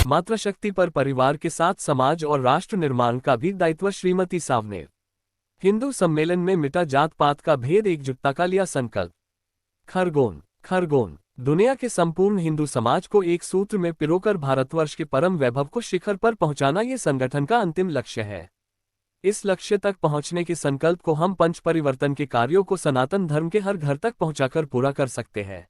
मातृशक्ति पर परिवार के साथ समाज और राष्ट्र निर्माण का भी दायित्व। श्रीमती सावनेर। हिंदू सम्मेलन में मिटा जात पात का भेद, एकजुटता का लिया संकल्प। खरगोन। दुनिया के संपूर्ण हिंदू समाज को एक सूत्र में पिरोकर भारतवर्ष के परम वैभव को शिखर पर पहुंचाना ये संगठन का अंतिम लक्ष्य है। इस लक्ष्य तक पहुंचने के संकल्प को हम पंच परिवर्तन के कार्यों को सनातन धर्म के हर घर तक पहुंचाकर पूरा कर सकते हैं।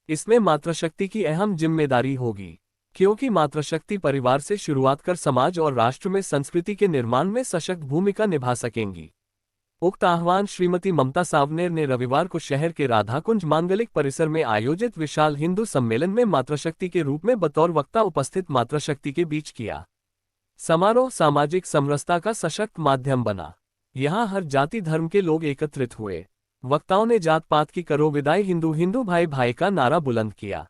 इसमें मातृशक्ति की अहम जिम्मेदारी होगी, क्योंकि मातृशक्ति परिवार से शुरुआत कर समाज और राष्ट्र में संस्कृति के निर्माण में सशक्त भूमिका निभा सकेंगी। उक्त आह्वान श्रीमती ममता सावनेर ने रविवार को शहर के राधाकुंज मांगलिक परिसर में आयोजित विशाल हिंदू सम्मेलन में मातृशक्ति के रूप में बतौर वक्ता उपस्थित मातृशक्ति के बीच किया। समारोह सामाजिक समरसता का सशक्त माध्यम बना। यहां हर जाति धर्म के लोग एकत्रित हुए। वक्ताओं ने जात पात की करो विदाई, हिंदू हिंदू भाई भाई का नारा बुलंद किया।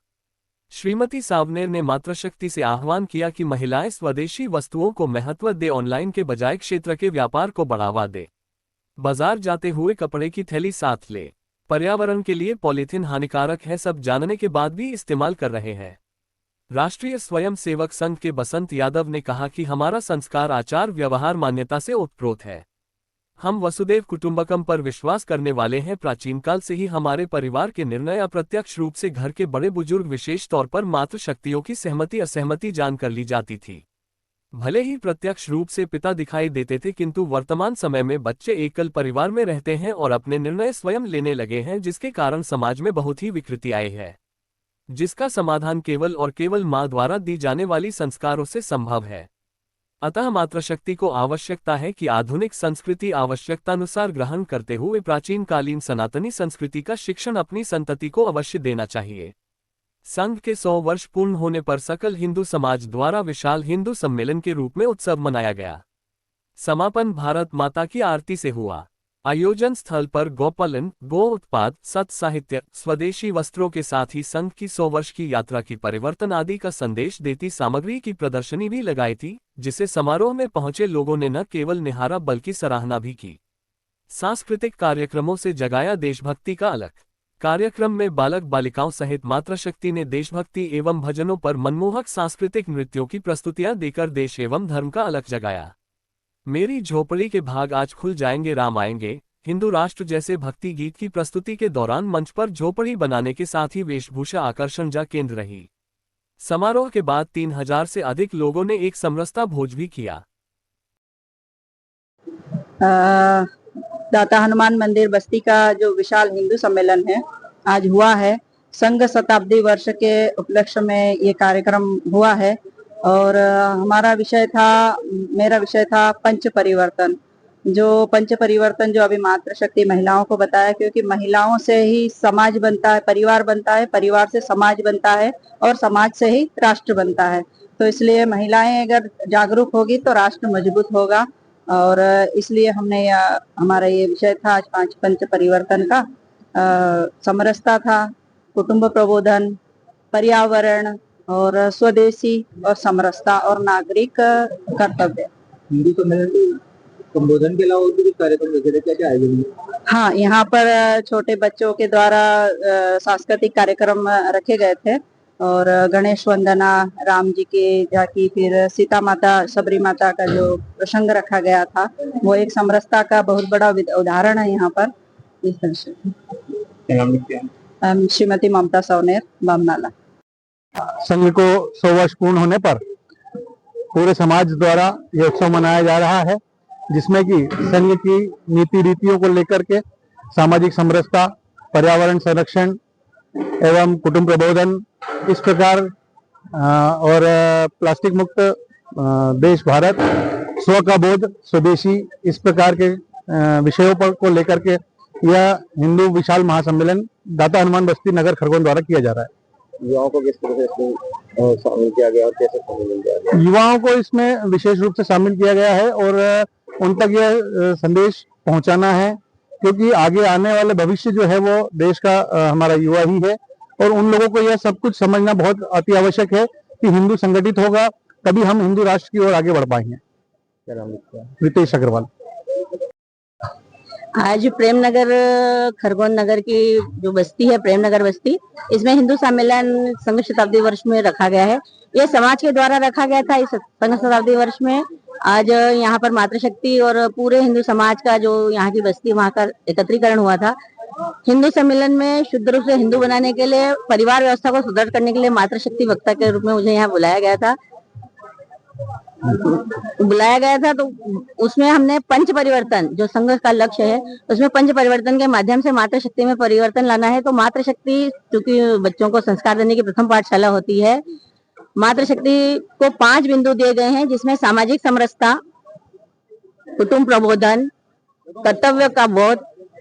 श्रीमती सावनेर ने मातृशक्ति से आह्वान किया कि महिलाएं स्वदेशी वस्तुओं को महत्व दे, ऑनलाइन के बजाय क्षेत्र के व्यापार को बढ़ावा दे। बाजार जाते हुए कपड़े की थैली साथ ले। पर्यावरण के लिए पॉलीथीन हानिकारक है, सब जानने के बाद भी इस्तेमाल कर रहे हैं। राष्ट्रीय स्वयंसेवक संघ के बसंत यादव ने कहा कि हमारा संस्कार आचार व्यवहार मान्यता से ओतप्रोत है। हम वसुदेव कुटुंबकम पर विश्वास करने वाले हैं। प्राचीन काल से ही हमारे परिवार के निर्णय अप्रत्यक्ष रूप से घर के बड़े बुजुर्ग, विशेष तौर पर मातृशक्तियों की सहमति असहमति जानकर ली जाती थी। भले ही प्रत्यक्ष रूप से पिता दिखाई देते थे, किंतु वर्तमान समय में बच्चे एकल परिवार में रहते हैं और अपने निर्णय स्वयं लेने लगे हैं, जिसके कारण समाज में बहुत ही विकृति आई है, जिसका समाधान केवल और केवल मां द्वारा दी जाने वाली संस्कारों से संभव है। अतः मातृशक्ति को आवश्यकता है कि आधुनिक संस्कृति आवश्यकतानुसार ग्रहण करते हुए प्राचीन कालीन सनातनी संस्कृति का शिक्षण अपनी संतति को अवश्य देना चाहिए। संघ के 100 वर्ष पूर्ण होने पर सकल हिंदू समाज द्वारा विशाल हिंदू सम्मेलन के रूप में उत्सव मनाया गया। समापन भारत माता की आरती से हुआ। आयोजन स्थल पर गौपालन, गो उत्पाद, सत साहित्य, स्वदेशी वस्त्रों के साथ ही संघ की 100 वर्ष की यात्रा की परिवर्तन आदि का संदेश देती सामग्री की प्रदर्शनी भी लगाई थी, जिसे समारोह में पहुंचे लोगों ने न केवल निहारा बल्कि सराहना भी की। सांस्कृतिक कार्यक्रमों से जगाया देशभक्ति का अलख। कार्यक्रम में बालक बालिकाओं सहित मातृशक्ति ने देशभक्ति एवं भजनों पर मनमोहक सांस्कृतिक नृत्यों की प्रस्तुतियां देकर देश एवं धर्म का अलख जगाया। मेरी झोपड़ी के भाग आज खुल जाएंगे, राम आएंगे, हिंदू राष्ट्र जैसे भक्ति गीत की प्रस्तुति के दौरान मंच पर झोपड़ी बनाने के साथ ही वेशभूषा आकर्षण का केंद्र रही। समारोह के बाद 3000 से अधिक लोगों ने एक समरसता भोज भी किया। दाता हनुमान मंदिर बस्ती का जो विशाल हिंदू सम्मेलन है आज हुआ है। संघ शताब्दी वर्ष के उपलक्ष्य में ये कार्यक्रम हुआ है और मेरा विषय था पंच परिवर्तन। जो पंच परिवर्तन जो अभी मातृशक्ति महिलाओं को बताया, क्योंकि महिलाओं से ही समाज बनता है, परिवार बनता है, परिवार से समाज बनता है और समाज से ही राष्ट्र बनता है। तो इसलिए महिलाएं अगर जागरूक होगी तो राष्ट्र मजबूत होगा और इसलिए हमने हमारा ये विषय था आज पंच परिवर्तन का। समरसता था, कुटुंब प्रबोधन, पर्यावरण और स्वदेशी और समरसता और नागरिक कर्तव्य। हिंदू संबोधन के अलावा और भी कार्यक्रम रखे थे, क्या आयोजन? हाँ, यहाँ पर छोटे बच्चों के द्वारा सांस्कृतिक कार्यक्रम रखे गए थे और गणेश वंदना, राम जी के जाकी, फिर सीता माता सबरी माता का जो प्रसंग रखा गया था, वो एक समरसता का बहुत बड़ा उदाहरण है यहाँ पर। इस तरह से श्रीमती ममता सावनेर, बामनाला। संघ को 100 वर्ष पूर्ण होने पर पूरे समाज द्वारा यह उत्सव मनाया जा रहा है, जिसमें कि संघ की नीति रीतियों को लेकर के सामाजिक समरसता, पर्यावरण संरक्षण एवं कुटुंब प्रबोधन इस प्रकार और प्लास्टिक मुक्त देश भारत, स्व का बोध, स्वदेशी, इस प्रकार के विषयों पर को लेकर के यह हिंदू विशाल महासम्मेलन दाता हनुमान बस्ती नगर खरगोन द्वारा किया जा रहा है। युवाओं को किस तरह से इसमें शामिल किया गया और कैसे शामिल किया गया? युवाओं को इसमें विशेष रूप से शामिल किया गया है और उन तक यह संदेश पहुंचाना है, क्योंकि आगे आने वाले भविष्य जो है वो देश का हमारा युवा ही है और उन लोगों को यह सब कुछ समझना बहुत अति आवश्यक है कि हिंदू संगठित होगा तभी हम हिंदू राष्ट्र की ओर आगे बढ़ पाएंगे। क्या नाम है? रितेश अग्रवाल। आज प्रेमनगर खरगोन नगर की जो बस्ती है, प्रेमनगर बस्ती, इसमें हिंदू सम्मेलन संघ शताब्दी वर्ष में रखा गया है। ये समाज के द्वारा रखा गया था। इस संघ शताब्दी वर्ष में आज यहाँ पर मातृशक्ति और पूरे हिंदू समाज का जो यहाँ की बस्ती वहाँ का एकत्रीकरण हुआ था। हिंदू सम्मेलन में शुद्ध रूप से हिंदू बनाने के लिए, परिवार व्यवस्था को सुदृढ़ करने के लिए मातृशक्ति वक्ता के रूप में मुझे यहाँ बुलाया गया था। तो उसमें हमने पंच परिवर्तन, जो संघ का लक्ष्य है, उसमें पंच परिवर्तन के माध्यम से मातृशक्ति में परिवर्तन लाना है। तो मातृशक्ति, क्योंकि बच्चों को संस्कार देने की प्रथम पाठशाला होती है, मातृशक्ति को 5 बिंदु दिए गए हैं, जिसमें सामाजिक समरसता, कुटुंब प्रबोधन, कर्तव्य का बोध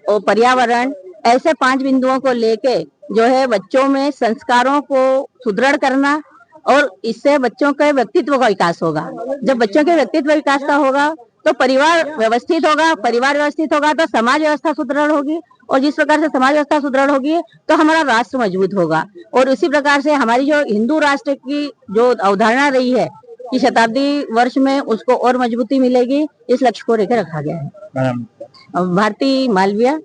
और पर्यावरण, ऐसे 5 बिंदुओं को लेके जो है बच्चों में संस्कारों को सुदृढ़ करना, और इससे बच्चों के व्यक्तित्व का विकास होगा। जब बच्चों के व्यक्तित्व विकास का होगा तो परिवार व्यवस्थित होगा, परिवार व्यवस्थित होगा तो समाज व्यवस्था सुदृढ़ होगी, और जिस प्रकार से समाज व्यवस्था सुदृढ़ होगी तो हमारा राष्ट्र मजबूत होगा। और उसी प्रकार से हमारी जो हिंदू राष्ट्र की जो अवधारणा रही है कि शताब्दी वर्ष में उसको और मजबूती मिलेगी, इस लक्ष्य को लेकर रखा गया है। भारती मालविया।